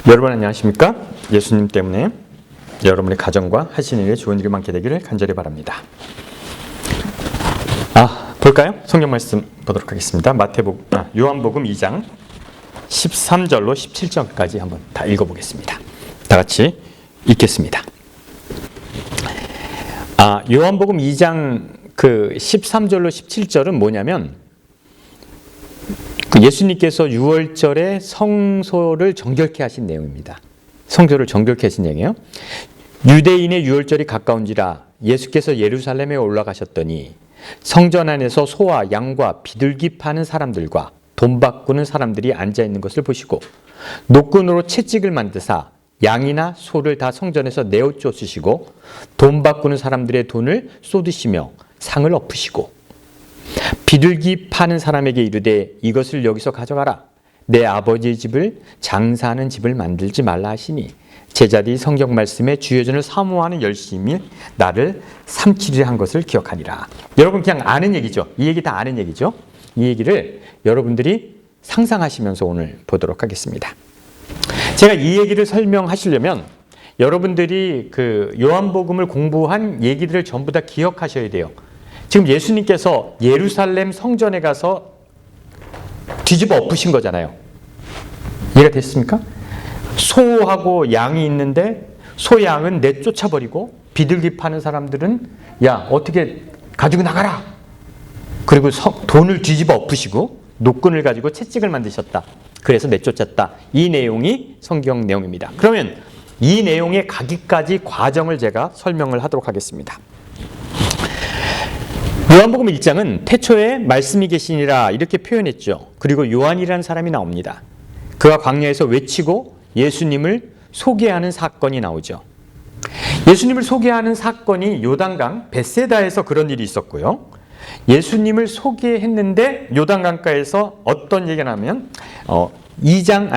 여러분 안녕하십니까? 예수님 때문에 여러분의 가정과 하시는 일에 좋은 일이 많게 되기를 간절히 바랍니다. 볼까요? 성경 말씀 보도록 하겠습니다. 요한복음 2장 13절로 17절까지 한번 다 읽어보겠습니다. 다 같이 읽겠습니다. 요한복음 2장 13절로 17절은 뭐냐면 예수님께서 6월절에 성소를 정결케 하신 내용입니다. 성소를 정결케 하신 내용이에요. 유대인의 6월절이 가까운지라 예수께서 예루살렘에 올라가셨더니 성전 안에서 소와 양과 비둘기 파는 사람들과 돈 바꾸는 사람들이 앉아있는 것을 보시고 노끈으로 채찍을 만드사 양이나 소를 다 성전에서 내어 쫓으시고 돈 바꾸는 사람들의 돈을 쏟으시며 상을 엎으시고 비둘기 파는 사람에게 이르되 이것을 여기서 가져가라. 내 아버지의 집을 장사하는 집을 만들지 말라 하시니 제자들이 성경 말씀에 주여전을 사모하는 열심히 나를 삼키려 한 것을 기억하니라. 여러분 그냥 아는 얘기죠. 이 얘기 다 아는 얘기죠. 이 얘기를 여러분들이 상상하시면서 오늘 보도록 하겠습니다. 제가 이 얘기를 설명하시려면 여러분들이 요한복음을 공부한 얘기들을 전부 다 기억하셔야 돼요. 지금 예수님께서 예루살렘 성전에 가서 뒤집어 엎으신 거잖아요. 이해가 됐습니까? 소하고 양이 있는데 소양은 내쫓아버리고 비둘기 파는 사람들은 야 어떻게 가지고 나가라. 그리고 돈을 뒤집어 엎으시고 노끈을 가지고 채찍을 만드셨다. 그래서 내쫓았다. 이 내용이 성경 내용입니다. 그러면 이 내용에 가기까지 과정을 제가 설명을 하도록 하겠습니다. 요한복음 1장은 태초에 말씀이 계시니라 이렇게 표현했죠. 그리고 요한이라는 사람이 나옵니다. 그가 광야에서 외치고 예수님을 소개하는 사건이 나오죠. 예수님을 소개하는 사건이 요단강 벳세다에서 그런 일이 있었고요. 예수님을 소개했는데 요단강가에서 어떤 얘기가 나면 1장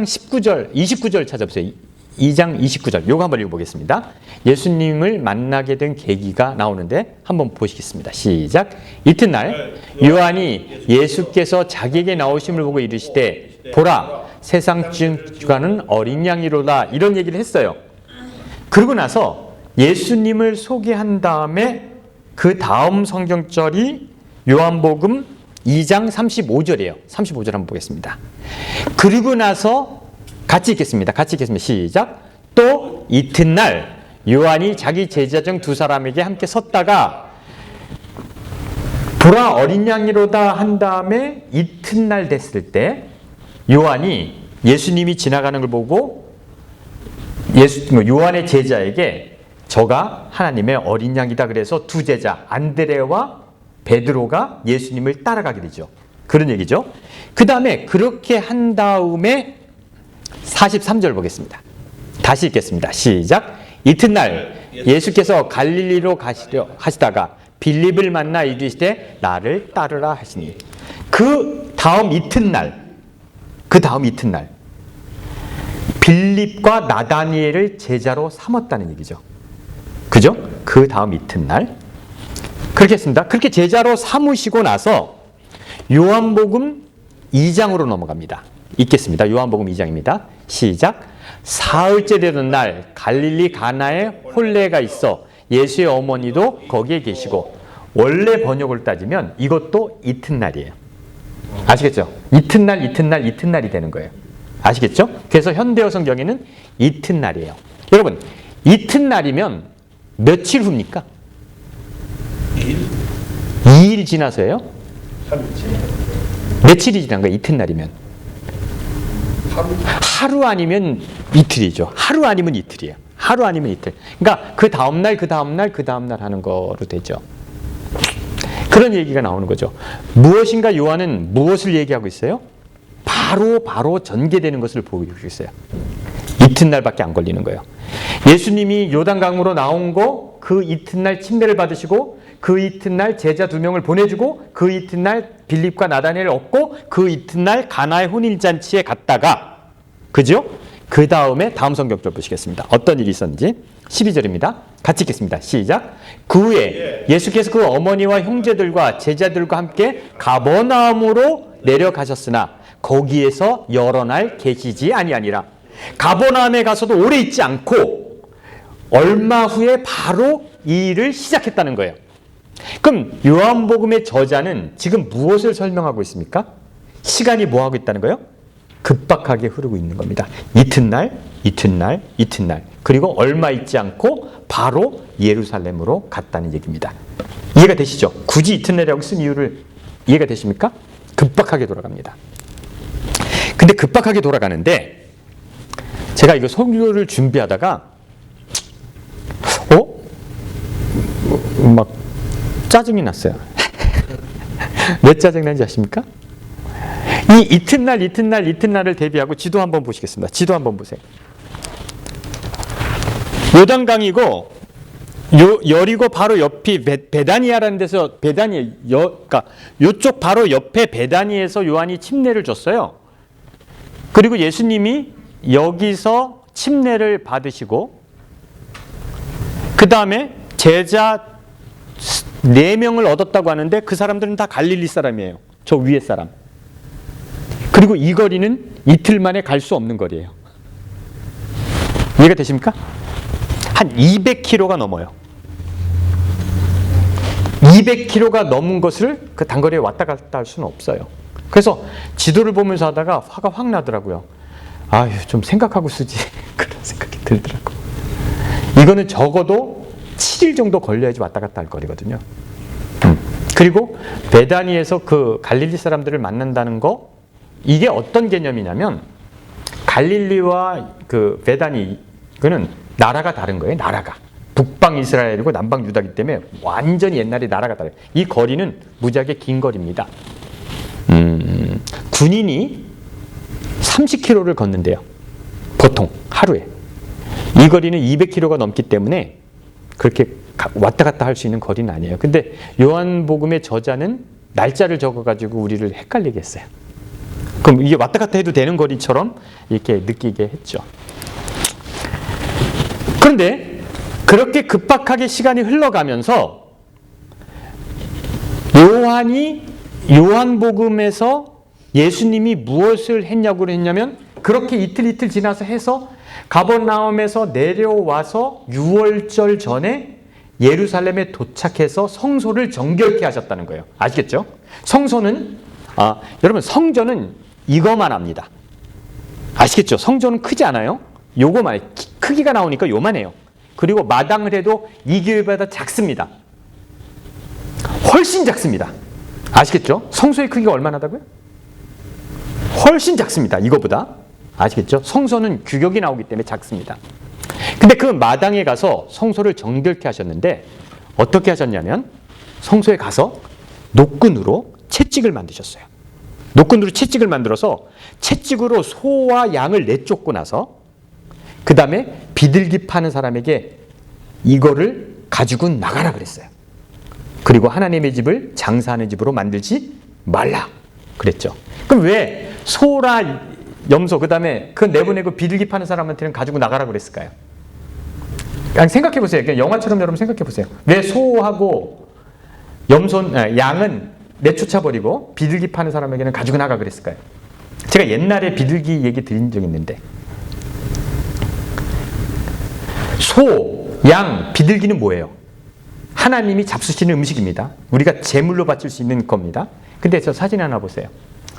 19절 29절 찾아보세요. 2장 29절 요거 한번 읽어보겠습니다. 예수님을 만나게 된 계기가 나오는데 한번 보시겠습니다. 시작. 이튿날 요한이 예수께서 자기에게 나오심을 보고 이르시되 보라 세상 주가는 어린 양이로다 이런 얘기를 했어요. 그러고 나서 예수님을 소개한 다음에 그 다음 성경절이 요한복음 2장 35절이에요. 35절 한번 보겠습니다. 그리고 나서 같이 읽겠습니다. 시작. 또 이튿날 요한이 자기 제자 중 두 사람에게 함께 섰다가 보라 어린 양이로다 한 다음에 이튿날 됐을 때 요한이 예수님이 지나가는 걸 보고 요한의 제자에게 저가 하나님의 어린 양이다 그래서 두 제자 안드레와 베드로가 예수님을 따라가게 되죠. 그런 얘기죠. 그 다음에 그렇게 한 다음에 43절 보겠습니다. 다시 읽겠습니다. 시작. 이튿날 예수께서 갈릴리로 가시려 하시다가 빌립을 만나 이르시되 나를 따르라 하시니 그 다음 이튿날 빌립과 나다니엘을 제자로 삼았다는 얘기죠. 그죠? 그 다음 이튿날 그렇게 했습니다. 그렇게 제자로 삼으시고 나서 요한복음 2장으로 넘어갑니다. 읽겠습니다. 요한복음 2장입니다. 시작. 사흘째 되던 날 갈릴리 가나에 혼례가 있어 예수의 어머니도 거기에 계시고 원래 번역을 따지면 이것도 이튿날이에요. 아시겠죠? 이튿날이 되는 거예요. 아시겠죠? 그래서 현대어 성경에는 이튿날이에요. 여러분 이튿날이면 며칠 후입니까? 2일 지나서요? 3일째. 며칠이 지난 거예요? 이튿날이면 하루 아니면 이틀이죠. 하루 아니면 이틀이에요. 하루 아니면 이틀. 그러니까 그 다음날 하는 거로 되죠. 그런 얘기가 나오는 거죠. 무엇인가 요한은 무엇을 얘기하고 있어요? 바로 전개되는 것을 보여주고 있어요. 이튿날밖에 안 걸리는 거예요. 예수님이 요단강으로 나온 거 그 이튿날 침례를 받으시고 그 이튿날 제자 2명을 보내주고 그 이튿날 빌립과 나다니엘을 얻고 그 이튿날 가나의 혼인잔치에 갔다가 그죠? 그 다음에 다음 성경절 보시겠습니다. 어떤 일이 있었는지 12절입니다. 같이 읽겠습니다. 시작. 그 후에 예수께서 그 어머니와 형제들과 제자들과 함께 가버나움으로 내려가셨으나 거기에서 여러 날 계시지 아니하니라. 가버나움에 가서도 오래 있지 않고 얼마 후에 바로 이 일을 시작했다는 거예요. 그럼 요한복음의 저자는 지금 무엇을 설명하고 있습니까? 시간이 뭐 하고 있다는 거예요? 급박하게 흐르고 있는 겁니다. 이튿날, 그리고 얼마 있지 않고 바로 예루살렘으로 갔다는 얘기입니다. 이해가 되시죠? 굳이 이튿날이라고 쓴 이유를 이해가 되십니까? 급박하게 돌아갑니다. 근데 급박하게 돌아가는데 제가 이거 설교를 준비하다가 막 짜증이 났어요. 왜 짜증난지 아십니까? 이 이튿날을 대비하고 지도 한번 보시겠습니다. 지도 한번 보세요. 요단강이고 여리고 바로 옆이 베다니아라는 데서 그러니까 요쪽 바로 옆에 베다니에서 요한이 침례를 줬어요. 그리고 예수님이 여기서 침례를 받으시고 그 다음에 제자 4명을 얻었다고 하는데 그 사람들은 다 갈릴리 사람이에요. 저 위에 사람. 그리고 이 거리는 이틀 만에 갈 수 없는 거리예요. 이해가 되십니까? 한 200km가 넘어요. 200km가 넘은 것을 그 단거리에 왔다 갔다 할 수는 없어요. 그래서 지도를 보면서 하다가 화가 확 나더라고요. 아유, 좀 생각하고 쓰지. 그런 생각이 들더라고요. 이거는 적어도 7일 정도 걸려야지 왔다 갔다 할 거리거든요. 그리고 베다니에서 그 갈릴리 사람들을 만난다는 거, 이게 어떤 개념이냐면 갈릴리와 그 베다니, 그는 나라가 다른 거예요. 나라가. 북방 이스라엘이고 남방 유다이기 때문에 완전히 옛날에 나라가 달라요. 이 거리는 무지하게 긴 거리입니다. 군인이 30km를 걷는데요. 보통 하루에. 이 거리는 200km가 넘기 때문에 그렇게 왔다 갔다 할 수 있는 거리는 아니에요. 근데 요한복음의 저자는 날짜를 적어가지고 우리를 헷갈리게 했어요. 그럼 이게 왔다 갔다 해도 되는 거리처럼 이렇게 느끼게 했죠. 그런데 그렇게 급박하게 시간이 흘러가면서 요한복음에서 예수님이 무엇을 했냐고 했냐면 그렇게 이틀 지나서 해서 가버나움에서 내려와서 6월절 전에 예루살렘에 도착해서 성소를 정결케 하셨다는 거예요. 아시겠죠? 성소는 여러분 성전은 이거만 합니다. 아시겠죠? 성전은 크지 않아요? 요거만 크기가 나오니까 요만해요. 그리고 마당을 해도 이 교회보다 작습니다. 훨씬 작습니다. 아시겠죠? 성소의 크기가 얼마나 다고요? 훨씬 작습니다. 이거보다. 아시겠죠? 성소는 규격이 나오기 때문에 작습니다. 근데 그 마당에 가서 성소를 정결케 하셨는데 어떻게 하셨냐면 성소에 가서 노끈으로 채찍을 만드셨어요. 노끈으로 채찍을 만들어서 채찍으로 소와 양을 내쫓고 나서 그 다음에 비둘기 파는 사람에게 이거를 가지고 나가라 그랬어요. 그리고 하나님의 집을 장사하는 집으로 만들지 말라 그랬죠. 그럼 왜 소라 염소 그 다음에 그 내보내고 비둘기 파는 사람한테는 가지고 나가라 그랬을까요? 그냥 생각해 보세요. 그냥 영화처럼 여러분 생각해 보세요. 왜 소하고 양은 내쫓아버리고 비둘기 파는 사람에게는 가지고 나가 그랬을까요? 제가 옛날에 비둘기 얘기 드린 적 있는데 소, 양, 비둘기는 뭐예요? 하나님이 잡수시는 음식입니다. 우리가 제물로 바칠 수 있는 겁니다. 근데 저 사진 하나 보세요.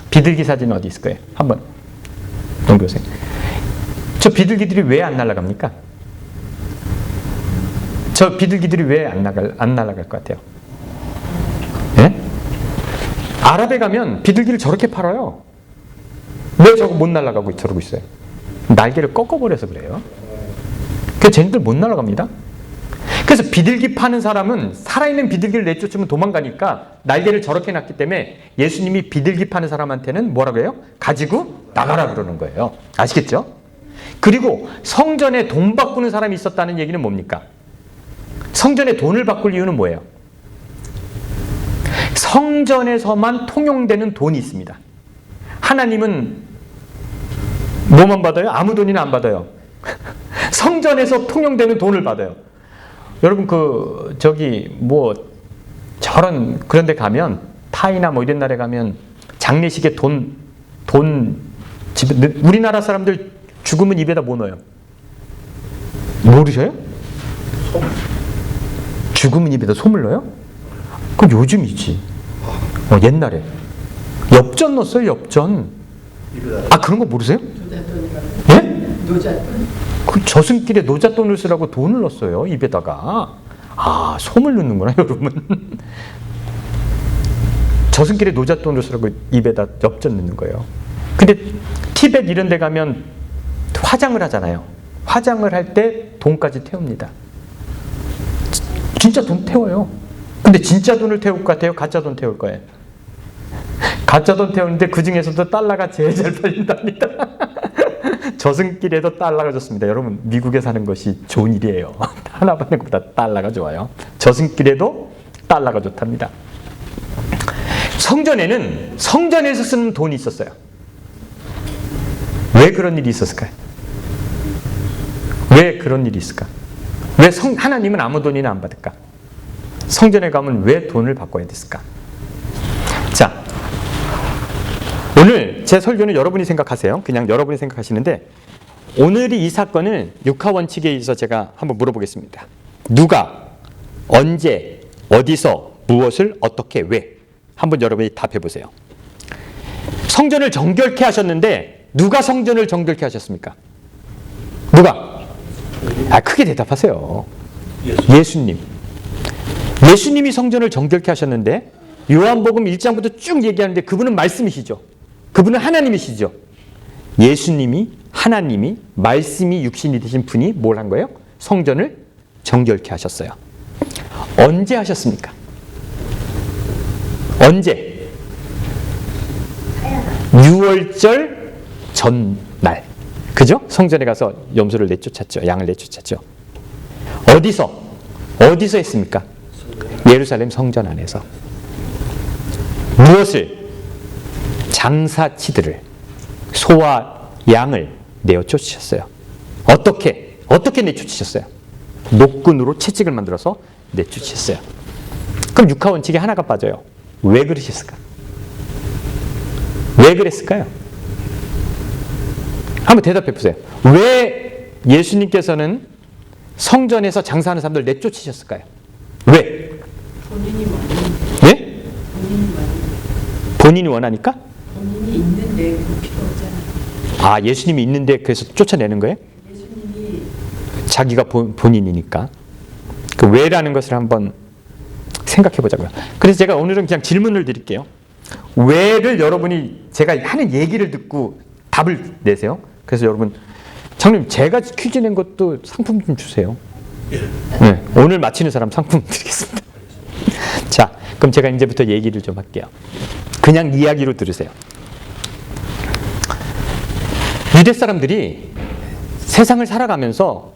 비둘기 사진 어디 있을 거예요? 한번 넘겨보세요. 저 비둘기들이 왜 안 날아갑니까? 저 비둘기들이 왜 안 날아갈 것 같아요? 예? 아랍에 가면 비둘기를 저렇게 팔아요. 왜 저거 못 날아가고 저러고 있어요? 날개를 꺾어버려서 그래요. 그래서 쟤네들 못 날아갑니다. 그래서 비둘기 파는 사람은 살아있는 비둘기를 내쫓으면 도망가니까 날개를 저렇게 놨기 때문에 예수님이 비둘기 파는 사람한테는 뭐라고 해요? 가지고 나가라 그러는 거예요. 아시겠죠? 그리고 성전에 돈 바꾸는 사람이 있었다는 얘기는 뭡니까? 성전에 돈을 바꿀 이유는 뭐예요? 성전에서만 통용되는 돈이 있습니다. 하나님은 뭐만 받아요? 아무 돈이나 안 받아요. 성전에서 통용되는 돈을 받아요. 여러분 저런 그런 데 가면 타이나 뭐 이런 나라에 가면 장례식에 우리나라 사람들 죽으면 입에다 뭐 넣어요? 모르셔요? 죽으면 입에다 솜을 넣어요? 그건 요즘이지. 옛날에 엽전 넣었어요. 엽전. 그런 거 모르세요? 예? 노잣돈. 그 저승길에 노잣돈을 쓰라고 돈을 넣었어요. 입에다가. 솜을 넣는구나 여러분. 저승길에 노잣돈을 쓰라고 입에다 엽전 넣는 거예요. 근데 티벳 이런 데 가면 화장을 하잖아요. 화장을 할 때 돈까지 태웁니다. 진짜 돈 태워요. 근데 진짜 돈을 태울 것 같아요? 가짜 돈 태울 거예요? 가짜 돈 태우는데 그 중에서도 달러가 제일 잘 팔린답니다. 저승길에도 달러가 좋습니다. 여러분, 미국에 사는 것이 좋은 일이에요. 하나 받는 것보다 달러가 좋아요. 저승길에도 달러가 좋답니다. 성전에는 성전에서 쓰는 돈이 있었어요. 왜 그런 일이 있었을까요? 왜 그런 일이 있을까? 왜 하나님은 아무 돈이나 안 받을까? 성전에 가면 왜 돈을 바꿔야 됐을까? 자, 오늘 제 설교는 여러분이 생각하세요. 그냥 여러분이 생각하시는데, 오늘이 이 사건을 육하 원칙에 의해서 제가 한번 물어보겠습니다. 누가, 언제, 어디서, 무엇을, 어떻게, 왜? 한번 여러분이 답해 보세요. 성전을 정결케 하셨는데 누가 성전을 정결케 하셨습니까? 누가? 크게 대답하세요. 예수님. 예수님이 성전을 정결케 하셨는데 요한복음 1장부터 쭉 얘기하는데 그분은 말씀이시죠. 그분은 하나님이시죠. 예수님이, 하나님이, 말씀이 육신이 되신 분이 뭘 한 거예요? 성전을 정결케 하셨어요. 언제 하셨습니까? 언제? 6월절 전날. 그죠? 성전에 가서 염소를 내쫓았죠. 양을 내쫓았죠. 어디서 했습니까? 예루살렘 성전 안에서. 무엇을? 장사치들을, 소와 양을 내어 쫓으셨어요. 어떻게 내쫓으셨어요? 노끈으로 채찍을 만들어서 내쫓으셨어요. 그럼 육하 원칙에 하나가 빠져요. 왜 그러셨을까? 왜 그랬을까요? 한번 대답해 보세요. 왜 예수님께서는 성전에서 장사하는 사람들 내쫓으셨을까요? 왜? 본인이 원하니까. 예? 본인이 원하니까? 본인이 있는데 그 필요 없잖아요. 예수님이 있는데 그래서 쫓아내는 거예요? 예수님이 자기가 본인이니까. 그 왜라는 것을 한번 생각해 보자고요. 그래서 제가 오늘은 그냥 질문을 드릴게요. 왜를 여러분이 제가 하는 얘기를 듣고 답을 내세요. 그래서 여러분, 장로님 제가 퀴즈 낸 것도 상품 좀 주세요. 네, 오늘 마치는 사람 상품 드리겠습니다. 자, 그럼 제가 이제부터 얘기를 좀 할게요. 그냥 이야기로 들으세요. 유대 사람들이 세상을 살아가면서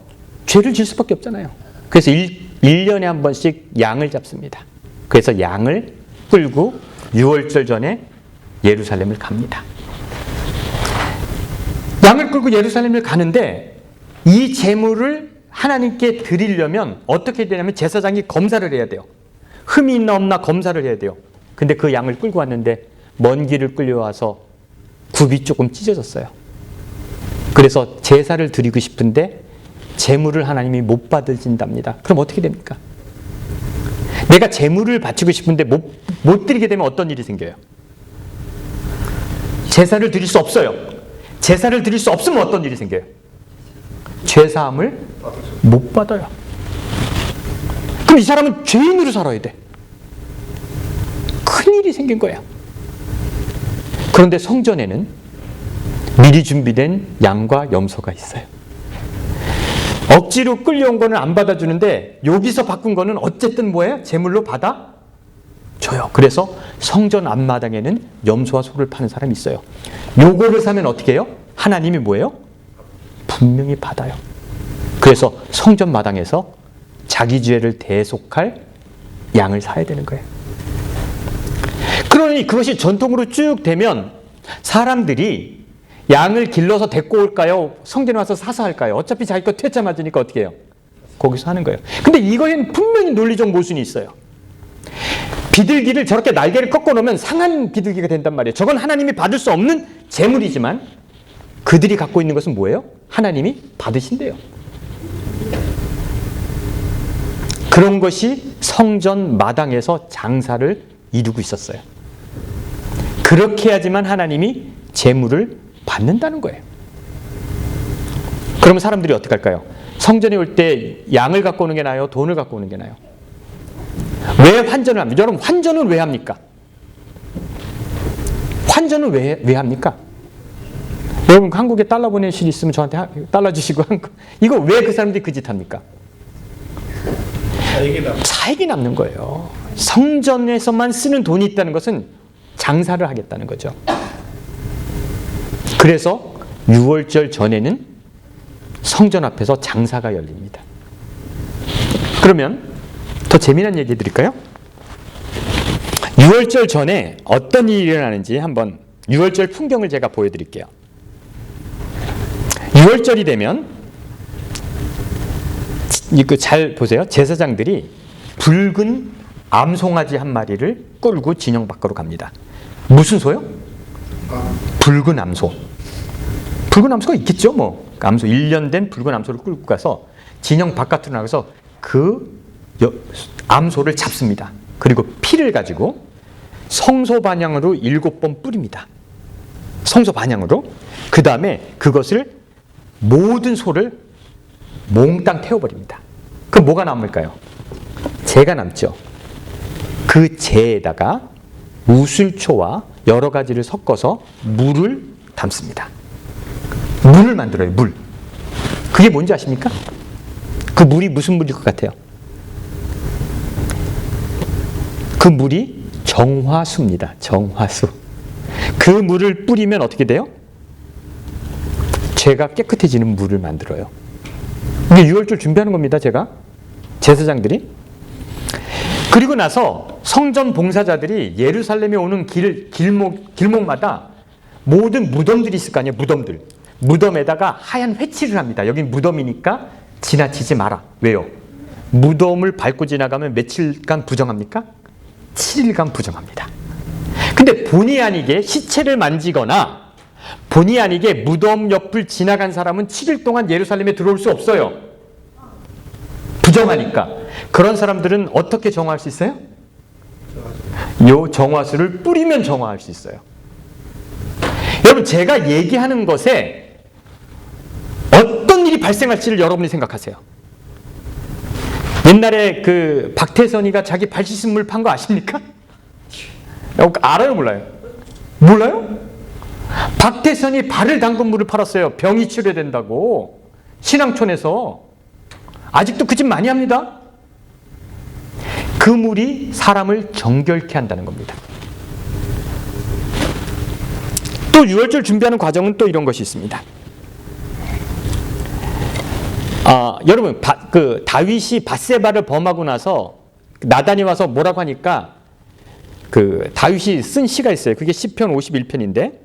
죄를 질 수밖에 없잖아요. 그래서 1년에 한 번씩 양을 잡습니다. 그래서 양을 끌고 6월절 전에 예루살렘을 갑니다. 양을 끌고 예루살렘을 가는데 이 제물을 하나님께 드리려면 어떻게 되냐면 제사장이 검사를 해야 돼요. 흠이 있나 없나 검사를 해야 돼요. 근데 그 양을 끌고 왔는데 먼 길을 끌려와서 굽이 조금 찢어졌어요. 그래서 제사를 드리고 싶은데 제물을 하나님이 못 받으신답니다. 그럼 어떻게 됩니까? 내가 제물을 바치고 싶은데 못 드리게 되면 어떤 일이 생겨요? 제사를 드릴 수 없어요. 제사를 드릴 수 없으면 어떤 일이 생겨요? 죄사함을 못 받아요. 그럼 이 사람은 죄인으로 살아야 돼. 큰일이 생긴 거예요. 그런데 성전에는 미리 준비된 양과 염소가 있어요. 억지로 끌려온 거는 안 받아주는데 여기서 바꾼 거는 어쨌든 뭐예요? 제물로 받아줘요. 그래서 성전 앞마당에는 염소와 소를 파는 사람이 있어요. 요거를 사면 어떻게 해요? 하나님이 뭐예요? 분명히 받아요. 그래서 성전 마당에서 자기 죄를 대속할 양을 사야 되는 거예요. 그러니 그것이 전통으로 쭉 되면 사람들이 양을 길러서 데리고 올까요? 성전에 와서 사서 할까요? 어차피 자기 거 퇴짜 맞으니까 어떻게 해요? 거기서 하는 거예요. 근데 이거에는 분명히 논리적 모순이 있어요. 비둘기를 저렇게 날개를 꺾어 놓으면 상한 비둘기가 된단 말이에요. 저건 하나님이 받을 수 없는 재물이지만 그들이 갖고 있는 것은 뭐예요? 하나님이 받으신대요. 그런 것이 성전 마당에서 장사를 이루고 있었어요. 그렇게 해야지만 하나님이 재물을 받는다는 거예요. 그러면 사람들이 어떻게 할까요? 성전에 올 때 양을 갖고 오는 게 나아요? 돈을 갖고 오는 게 나아요? 왜 환전을 합니까? 여러분, 환전은 왜 합니까? 환전은 왜 합니까? 여러분, 한국에 달러 보내실 일 있으면 저한테 달러 주시고, 이거 왜 그 사람들이 그 짓 합니까? 사익이 남는 거예요. 성전에서만 쓰는 돈이 있다는 것은 장사를 하겠다는 거죠. 그래서 6월절 전에는 성전 앞에서 장사가 열립니다. 그러면 더 재미난 얘기 드릴까요? 6월절 전에 어떤 일이 일어나는지 한번 6월절 풍경을 제가 보여드릴게요. 6월절이 되면 이거 잘 보세요. 제사장들이 붉은 암송아지 한 마리를 끌고 진영 밖으로 갑니다. 무슨 소요? 붉은 암소. 붉은 암소가 있겠죠, 뭐. 암소 1년 된 붉은 암소를 끌고 가서 진영 바깥으로 나가서 그 암소를 잡습니다. 그리고 피를 가지고 성소 반향으로 7번 뿌립니다. 성소 반향으로. 그 다음에 그것을 모든 소를 몽땅 태워버립니다. 그럼 뭐가 남을까요? 재가 남죠. 그 재에다가 우슬초와 여러 가지를 섞어서 물을 담습니다. 물을 만들어요. 물. 그게 뭔지 아십니까? 그 물이 무슨 물일 것 같아요? 그 물이 정화수입니다. 정화수. 그 물을 뿌리면 어떻게 돼요? 죄가 깨끗해지는 물을 만들어요. 이게 6월절 준비하는 겁니다. 제사장들이. 그리고 나서 성전 봉사자들이 예루살렘에 오는 길목마다 모든 무덤들이 있을 거 아니에요. 무덤들. 무덤에다가 하얀 회칠을 합니다. 여긴 무덤이니까 지나치지 마라. 왜요? 무덤을 밟고 지나가면 며칠간 부정합니까? 7일간 부정합니다. 근데 본의 아니게 시체를 만지거나 본의 아니게 무덤 옆을 지나간 사람은 7일 동안 예루살렘에 들어올 수 없어요. 부정하니까. 그런 사람들은 어떻게 정화할 수 있어요? 요 정화수를 뿌리면 정화할 수 있어요. 여러분, 제가 얘기하는 것에 어떤 일이 발생할지를 여러분이 생각하세요. 옛날에 그 박태선이가 자기 발 씻은 물 판 거 아십니까? 알아요, 몰라요? 몰라요? 박태선이 발을 담근 물을 팔았어요. 병이 치료된다고. 신앙촌에서. 아직도 그 짓 많이 합니다. 그 물이 사람을 정결케 한다는 겁니다. 또 6월절 준비하는 과정은 또 이런 것이 있습니다. 여러분, 다윗이 밧세바를 범하고 나서 나단이 와서 뭐라고 하니까 그 다윗이 쓴 시가 있어요. 그게 시편 51편인데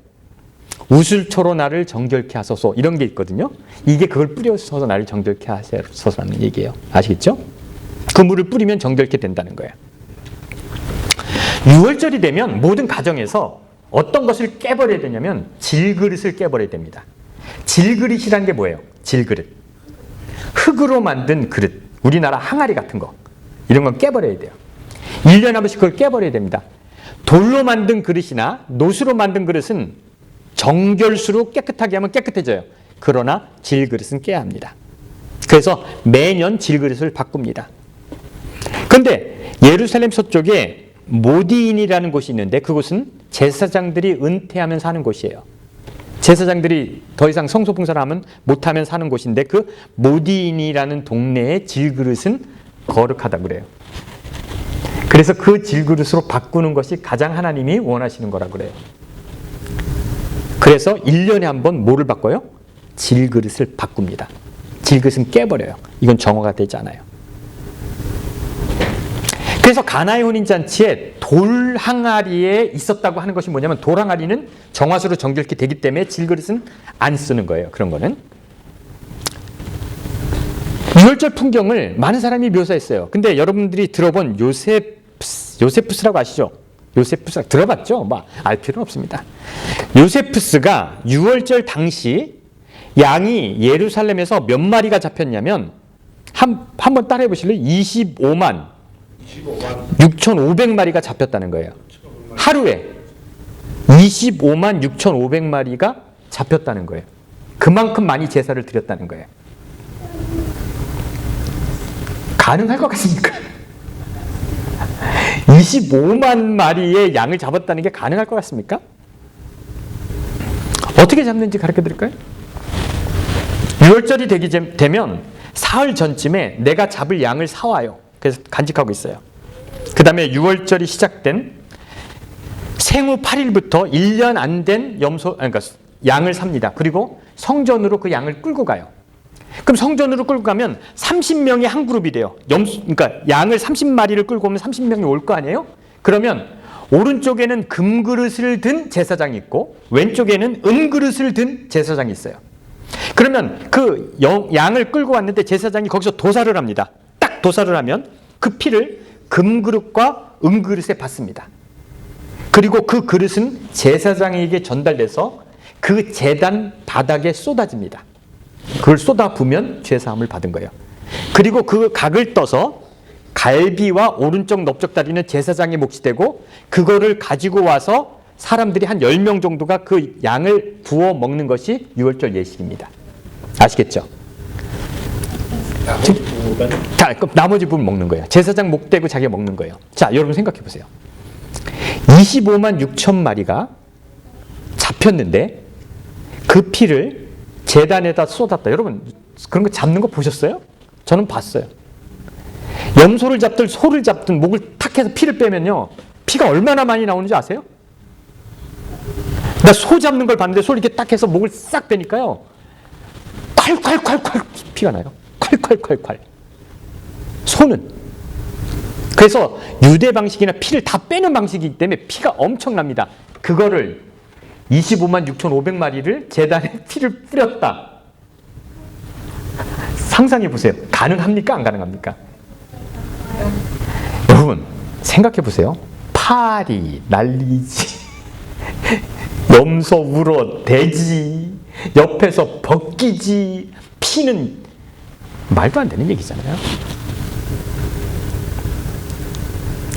우슬초로 나를 정결케 하소서, 이런 게 있거든요. 이게 그걸 뿌려서 나를 정결케 하소서라는 얘기예요. 아시겠죠? 그 물을 뿌리면 정결케 된다는 거예요. 6월절이 되면 모든 가정에서 어떤 것을 깨버려야 되냐면 질그릇을 깨버려야 됩니다. 질그릇이란 게 뭐예요? 질그릇. 흙으로 만든 그릇. 우리나라 항아리 같은 거. 이런 건 깨버려야 돼요. 1년에 한 번씩 그걸 깨버려야 됩니다. 돌로 만든 그릇이나 노수로 만든 그릇은 정결수로 깨끗하게 하면 깨끗해져요. 그러나 질그릇은 깨야 합니다. 그래서 매년 질그릇을 바꿉니다. 그런데 예루살렘 서쪽에 모디인이라는 곳이 있는데 그곳은 제사장들이 은퇴하면 사는 곳이에요. 제사장들이 더 이상 성소 봉사를 하면 못하면 사는 곳인데 그 모디인이라는 동네의 질그릇은 거룩하다고 그래요. 그래서 그 질그릇으로 바꾸는 것이 가장 하나님이 원하시는 거라고 그래요. 그래서 1년에 한 번 뭐를 바꿔요? 질그릇을 바꿉니다. 질그릇은 깨버려요. 이건 정화가 되지 않아요. 그래서 가나의 혼인잔치에 돌 항아리에 있었다고 하는 것이 뭐냐면 돌 항아리는 정화수로 정결케 되기 때문에 질그릇은 안 쓰는 거예요. 그런 거는. 6월절 풍경을 많은 사람이 묘사했어요. 근데 여러분들이 들어본 요세푸스라고 아시죠? 요세푸스 들어봤죠? 알 필요는 없습니다. 요세푸스가 6월절 당시 양이 예루살렘에서 몇 마리가 잡혔냐면 한번 따라해 보실래요? 25만 6,500마리가 잡혔다는 거예요. 하루에 25만 6,500마리가 잡혔다는 거예요. 그만큼 많이 제사를 드렸다는 거예요. 가능할 것 같습니까? 25만 마리의 양을 잡았다는 게 가능할 것 같습니까? 어떻게 잡는지 가르쳐 드릴까요? 6월절이 되면 사흘 전쯤에 내가 잡을 양을 사와요. 그래서 간직하고 있어요. 그 다음에 6월절이 시작된 생후 8일부터 1년 안 된 그러니까 양을 삽니다. 그리고 성전으로 그 양을 끌고 가요. 그럼 성전으로 끌고 가면 30명이 한 그룹이 돼요. 그러니까 양을 30마리를 끌고 오면 30명이 올 거 아니에요? 그러면 오른쪽에는 금그릇을 든 제사장이 있고 왼쪽에는 은그릇을 든 제사장이 있어요. 그러면 그 양을 끌고 왔는데 제사장이 거기서 도사를 합니다. 딱 도사를 하면 그 피를 금그릇과 은그릇에 받습니다. 그리고 그 그릇은 제사장에게 전달돼서 그 제단 바닥에 쏟아집니다. 그걸 쏟아 부으면 죄사함을 받은 거예요. 그리고 그 각을 떠서 갈비와 오른쪽 넓적다리는 제사장의 몫이 되고 그거를 가지고 와서 사람들이 한 10명 정도가 그 양을 구워 먹는 것이 유월절 예식입니다. 아시겠죠? 나머지 부분 먹는 거예요. 제사장 목 대고 자기가 먹는 거예요. 자, 여러분 생각해 보세요. 25만 6천 마리가 잡혔는데 그 피를 제단에다 쏟았다. 여러분 그런 거 잡는 거 보셨어요? 저는 봤어요. 염소를 잡든 소를 잡든 목을 탁 해서 피를 빼면요. 피가 얼마나 많이 나오는지 아세요? 나 소 잡는 걸 봤는데 소를 이렇게 딱 해서 목을 싹 빼니까요. 콸콸콸콸 피가 나요. 콸콸콸콸. 소는. 그래서 유대 방식이나 피를 다 빼는 방식이기 때문에 피가 엄청납니다. 그거를 25만 6,500마리를 제단에 피를 뿌렸다. 상상해 보세요. 가능합니까? 안 가능합니까? 여러분 생각해 보세요. 파리 난리지. 염소 울어 돼지 옆에서 벗기지. 피는 말도 안 되는 얘기잖아요.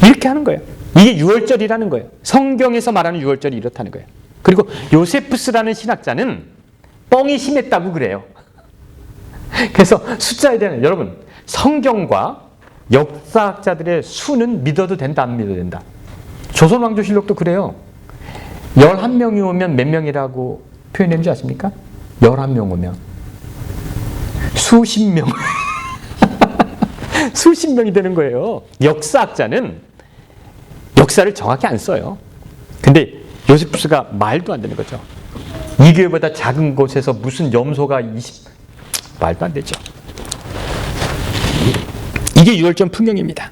이렇게 하는 거예요. 이게 유월절이라는 거예요. 성경에서 말하는 유월절이 이렇다는 거예요. 그리고 요세푸스라는 신학자는 뻥이 심했다고 그래요. 그래서 숫자에 대한 여러분 성경과 역사학자들의 수는 믿어도 된다 안 믿어도 된다. 조선왕조실록도 그래요. 11명이 오면 몇 명이라고 표현했는지 아십니까? 11명 오면 수십 명 수십 명이 되는 거예요. 역사학자는 역사를 정확히 안 써요. 근데 요세푸스가 말도 안 되는 거죠. 이 교회보다 작은 곳에서 무슨 염소가 20 말도 안 되죠. 이게 유월절 풍경입니다.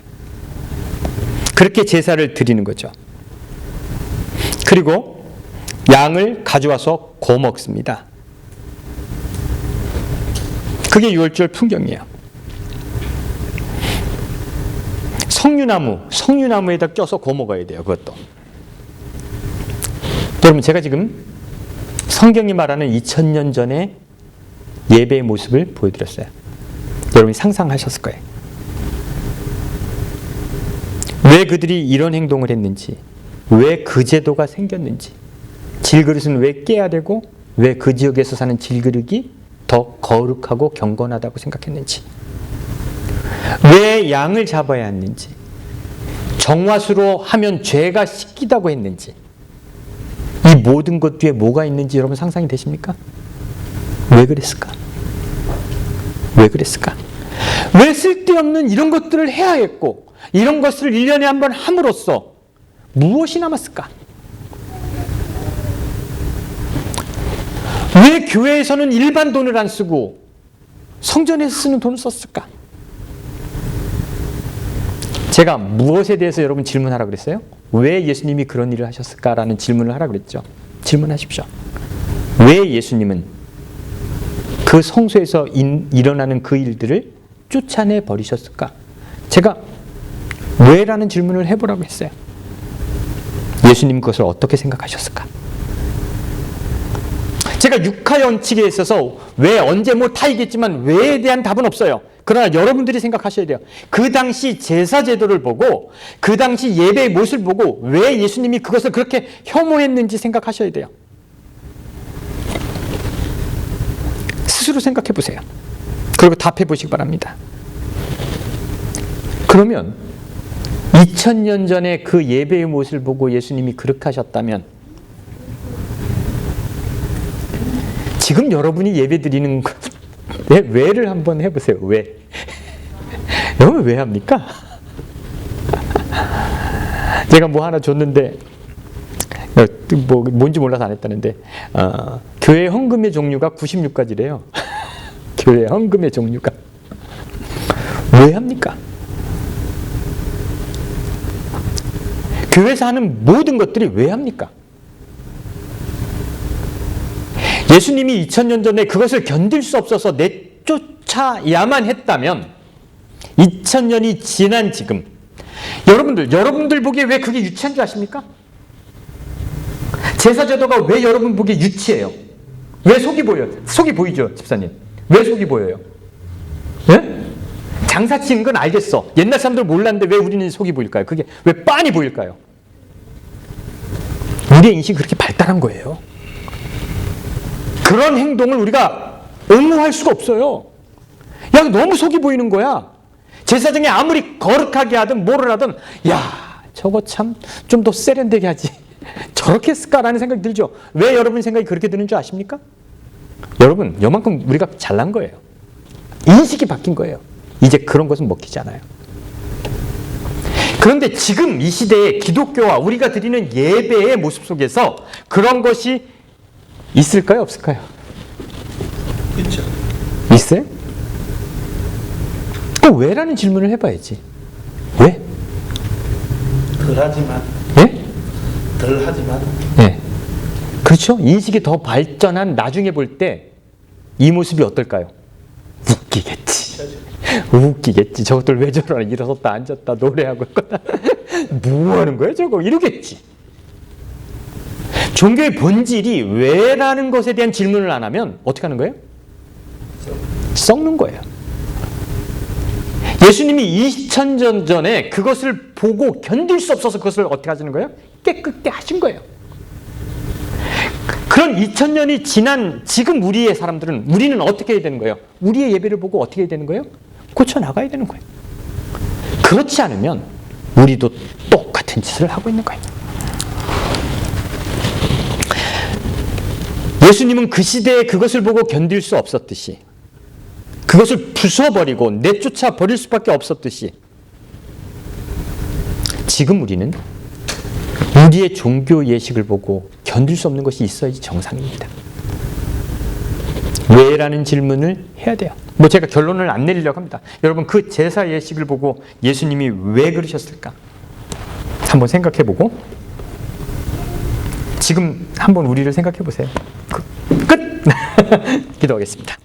그렇게 제사를 드리는 거죠. 그리고 양을 가져와서 구워 먹습니다. 그게 유월절 풍경이에요. 석류나무에다 껴서 구워 먹어야 돼요. 그것도. 여러분 제가 지금 성경이 말하는 2000년 전의 예배의 모습을 보여드렸어요. 여러분이 상상하셨을 거예요. 왜 그들이 이런 행동을 했는지, 왜 그 제도가 생겼는지, 질그릇은 왜 깨야 되고 왜 그 지역에서 사는 질그릇이 더 거룩하고 경건하다고 생각했는지, 왜 양을 잡아야 했는지, 정화수로 하면 죄가 씻기다고 했는지, 이 모든 것 뒤에 뭐가 있는지 여러분 상상이 되십니까? 왜 그랬을까? 왜 그랬을까? 왜 쓸데없는 이런 것들을 해야 했고 이런 것을 1년에 한 번 함으로써 무엇이 남았을까? 왜 교회에서는 일반 돈을 안 쓰고 성전에서 쓰는 돈을 썼을까? 제가 무엇에 대해서 여러분 질문하라고 그랬어요? 왜 예수님이 그런 일을 하셨을까라는 질문을 하라고 그랬죠. 질문하십시오. 왜 예수님은 그 성소에서 일어나는 그 일들을 쫓아내 버리셨을까? 제가 왜라는 질문을 해보라고 했어요. 예수님 그것을 어떻게 생각하셨을까? 제가 육하 원칙에 있어서 왜, 언제, 뭐 다 얘기했지만 왜에 대한 답은 없어요. 그러나 여러분들이 생각하셔야 돼요. 그 당시 제사 제도를 보고 그 당시 예배의 모습을 보고 왜 예수님이 그것을 그렇게 혐오했는지 생각하셔야 돼요. 스스로 생각해 보세요. 그리고 답해 보시기 바랍니다. 그러면 2000년 전에 그 예배의 모습을 보고 예수님이 그렇게 하셨다면 지금 여러분이 예배 드리는 것, 왜를 한번 해보세요. 왜? 여러분 왜 합니까? 제가 뭐 하나 줬는데 뭐 뭔지 몰라서 안 했다는데 교회 헌금의 종류가 96가지래요. 교회 헌금의 종류가. 왜 합니까? 교회에서 하는 모든 것들이 왜 합니까? 예수님이 2000년 전에 그것을 견딜 수 없어서 내쫓아야만 했다면 2000년이 지난 지금 여러분들 보기에 왜 그게 유치한 줄 아십니까? 제사제도가 왜 여러분 보기에 유치해요? 왜 속이 보여요? 속이 보이죠, 집사님? 왜 속이 보여요? 예? 장사 치는 건 알겠어. 옛날 사람들 몰랐는데 왜 우리는 속이 보일까요? 그게 왜 빤히 보일까요? 우리의 인식이 그렇게 발달한 거예요. 그런 행동을 우리가 옹호할 수가 없어요. 야, 너무 속이 보이는 거야. 제사장이 아무리 거룩하게 하든 뭐를 하든 야, 저거 참 좀 더 세련되게 하지. 저렇게 했을까라는 생각이 들죠. 왜 여러분 생각이 그렇게 드는 줄 아십니까? 여러분, 요만큼 우리가 잘난 거예요. 인식이 바뀐 거예요. 이제 그런 것은 먹히지 않아요. 그런데 지금 이 시대에 기독교와 우리가 드리는 예배의 모습 속에서 그런 것이 있을까요? 없을까요? 있죠. 있어요? 또 왜라는 질문을 해봐야지. 왜? 덜하지만. 예? 덜하지만. 네. 그렇죠. 인식이 더 발전한 나중에 볼 때 이 모습이 어떨까요? 웃기겠지. 웃기겠지. 저것들 왜 저러나, 일어섰다 앉았다 노래하고 있거나 뭐 하는 거야 저거, 이러겠지. 종교의 본질이 왜라는 것에 대한 질문을 안 하면 어떻게 하는 거예요? 썩는 거예요. 예수님이 2000년 전에 그것을 보고 견딜 수 없어서 그것을 어떻게 하시는 거예요? 깨끗게 하신 거예요. 그런 2000년이 지난 지금 우리의 사람들은, 우리는 어떻게 해야 되는 거예요? 우리의 예배를 보고 어떻게 해야 되는 거예요? 고쳐나가야 되는 거예요. 그렇지 않으면 우리도 똑같은 짓을 하고 있는 거예요. 예수님은 그 시대에 그것을 보고 견딜 수 없었듯이, 그것을 부숴버리고 내쫓아 버릴 수밖에 없었듯이, 지금 우리는 우리의 종교 예식을 보고 견딜 수 없는 것이 있어야지 정상입니다. 왜라는 질문을 해야 돼요. 뭐 제가 결론을 안 내리려고 합니다. 여러분, 그 제사 예식을 보고 예수님이 왜 그러셨을까? 한번 생각해보고 지금 한번 우리를 생각해 보세요. 끝! 기도하겠습니다.